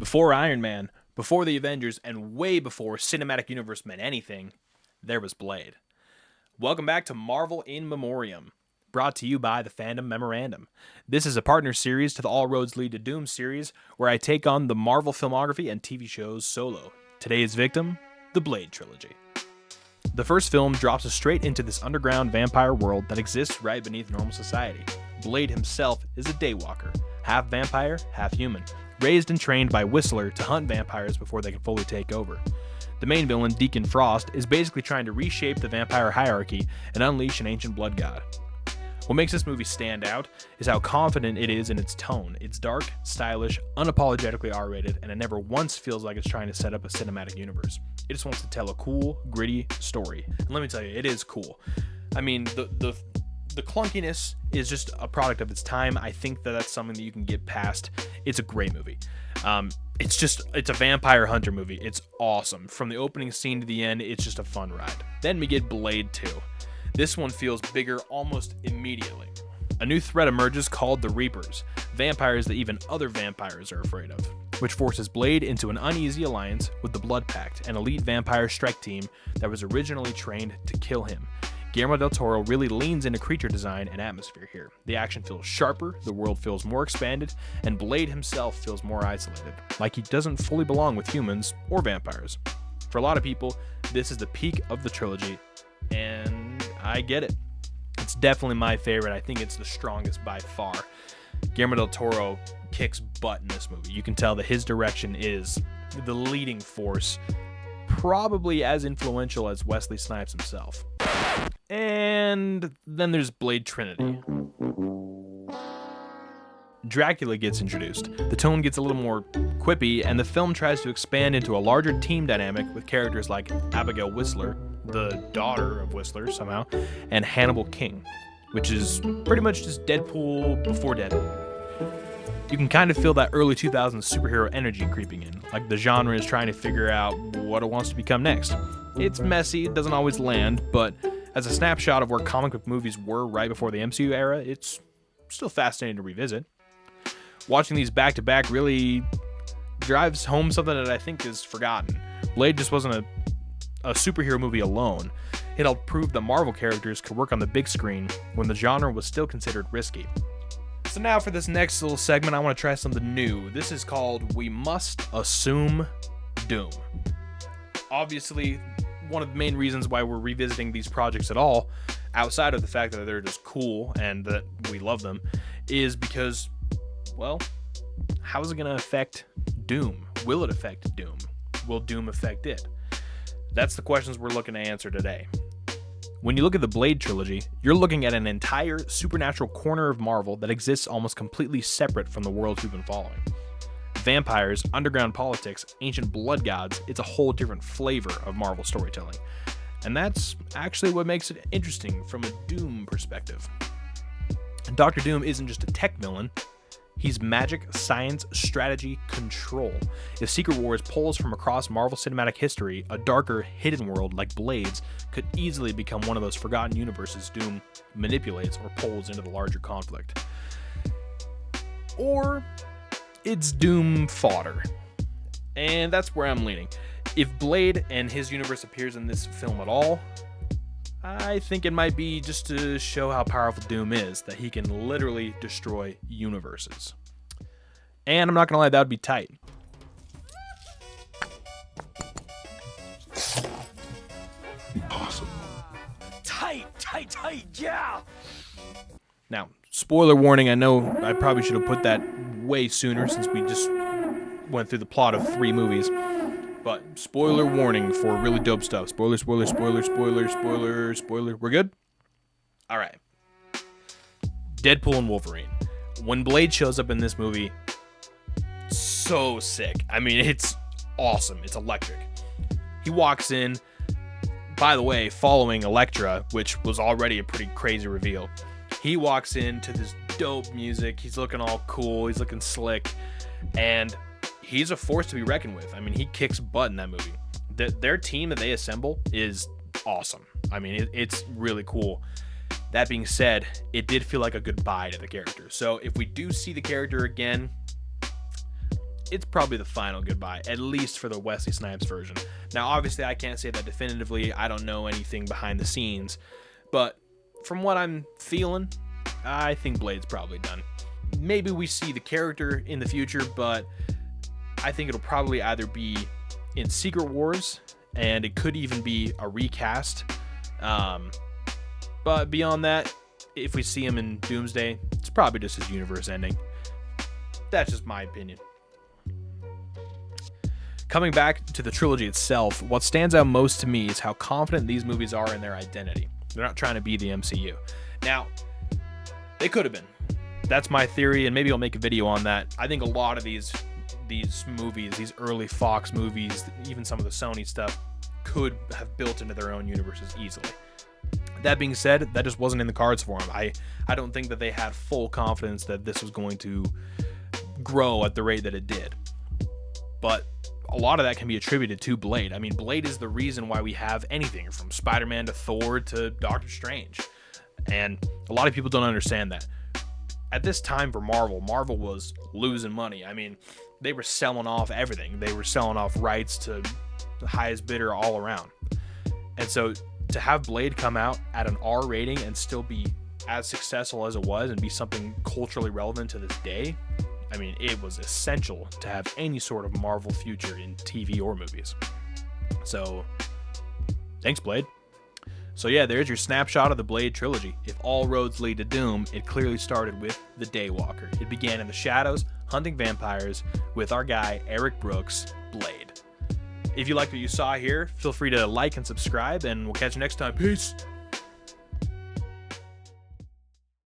Before Iron Man, before the Avengers, and way before cinematic universe meant anything, there was Blade. Welcome back to Marvel In Memoriam, brought to you by the Fandom Memorandum. This is a partner series to the All Roads Lead to Doom series, where I take on the Marvel filmography and TV shows solo. Today's victim, the Blade Trilogy. The first film drops us straight into this underground vampire world that exists right beneath normal society. Blade himself is a Daywalker, half vampire, half human, raised and trained by Whistler to hunt vampires before they can fully take over. The main villain, Deacon Frost, is basically trying to reshape the vampire hierarchy and unleash an ancient blood god. What makes this movie stand out is how confident it is in its tone. It's dark, stylish, unapologetically R-rated, and it never once feels like it's trying to set up a cinematic universe. It just wants to tell a cool, gritty story. And let me tell you, it is cool. I mean, the clunkiness is just a product of its time. I think that that's something that you can get past. It's a great movie. It's a vampire hunter movie. It's awesome. From the opening scene to the end, it's just a fun ride. Then we get Blade 2. This one feels bigger almost immediately. A new threat emerges called the Reapers, vampires that even other vampires are afraid of, which forces Blade into an uneasy alliance with the Blood Pact, an elite vampire strike team that was originally trained to kill him. Guillermo del Toro really leans into creature design and atmosphere here. The action feels sharper, the world feels more expanded, and Blade himself feels more isolated, like he doesn't fully belong with humans or vampires. For a lot of people, this is the peak of the trilogy, and I get it. It's definitely my favorite. I think it's the strongest by far. Guillermo del Toro kicks butt in this movie. You can tell that his direction is the leading force, probably as influential as Wesley Snipes himself. And then there's Blade Trinity. Dracula gets introduced. The tone gets a little more quippy, and the film tries to expand into a larger team dynamic with characters like Abigail Whistler, the daughter of Whistler somehow, and Hannibal King, which is pretty much just Deadpool before Deadpool. You can kind of feel that early 2000s superhero energy creeping in, like the genre is trying to figure out what it wants to become next. It's messy, it doesn't always land, but as a snapshot of where comic book movies were right before the MCU era, it's still fascinating to revisit. Watching these back-to-back really drives home something that I think is forgotten. Blade just wasn't a superhero movie alone. It helped prove that Marvel characters could work on the big screen when the genre was still considered risky. So now for this next little segment, I want to try something new. This is called We Must Assume Doom. Obviously, one of the main reasons why we're revisiting these projects at all, outside of the fact that they're just cool and that we love them, is because, well, how is it going to affect Doom? Will it affect Doom? Will Doom affect it? That's the questions we're looking to answer today. When you look at the Blade Trilogy, you're looking at an entire supernatural corner of Marvel that exists almost completely separate from the worlds we've been following. Vampires, underground politics, ancient blood gods, it's a whole different flavor of Marvel storytelling. And that's actually what makes it interesting from a Doom perspective. Dr. Doom isn't just a tech villain. He's magic, science, strategy, control. If Secret Wars pulls from across Marvel cinematic history, a darker, hidden world like Blade's could easily become one of those forgotten universes Doom manipulates or pulls into the larger conflict. Or it's Doom fodder. And that's where I'm leaning. If Blade and his universe appears in this film at all, I think it might be just to show how powerful Doom is, that he can literally destroy universes. And I'm not gonna lie, that would be tight. Impossible. Tight, yeah! Now, spoiler warning, I know I probably should have put that way sooner since we just went through the plot of 3 movies. But spoiler warning for really dope stuff. Spoiler. We're good? All right. Deadpool and Wolverine. When Blade shows up in this movie, so sick. I mean, it's awesome. It's electric. He walks in, by the way, following Elektra, which was already a pretty crazy reveal. He walks into this dope music. He's looking all cool. He's looking slick. And he's a force to be reckoned with. I mean, he kicks butt in that movie. Their team that they assemble is awesome. I mean, it's really cool. That being said, it did feel like a goodbye to the character. So if we do see the character again, it's probably the final goodbye, at least for the Wesley Snipes version. Now, obviously, I can't say that definitively. I don't know anything behind the scenes, but from what I'm feeling, I think Blade's probably done. Maybe we see the character in the future, but I think it'll probably either be in Secret Wars, and it could even be a recast. But beyond that, if we see him in Doomsday, it's probably just his universe ending. That's just my opinion. Coming back to the trilogy itself, what stands out most to me is how confident these movies are in their identity. They're not trying to be the MCU. Now, they could have been. That's my theory, and maybe I'll make a video on that. I think a lot of these movies, these early Fox movies, even some of the Sony stuff, could have built into their own universes easily. That being said, that just wasn't in the cards for them. I don't think that they had full confidence that this was going to grow at the rate that it did. But a lot of that can be attributed to Blade. I mean, Blade is the reason why we have anything from Spider-Man to Thor to Doctor Strange. And a lot of people don't understand that. At this time for Marvel was losing money. I mean, they were selling off everything. They were selling off rights to the highest bidder all around. And so to have Blade come out at an R rating and still be as successful as it was and be something culturally relevant to this day, I mean, it was essential to have any sort of Marvel future in TV or movies. So, thanks, Blade. So yeah, there's your snapshot of the Blade trilogy. If all roads lead to Doom, it clearly started with the Daywalker. It began in the shadows, hunting vampires, with our guy, Eric Brooks, Blade. If you liked what you saw here, feel free to like and subscribe, and we'll catch you next time. Peace!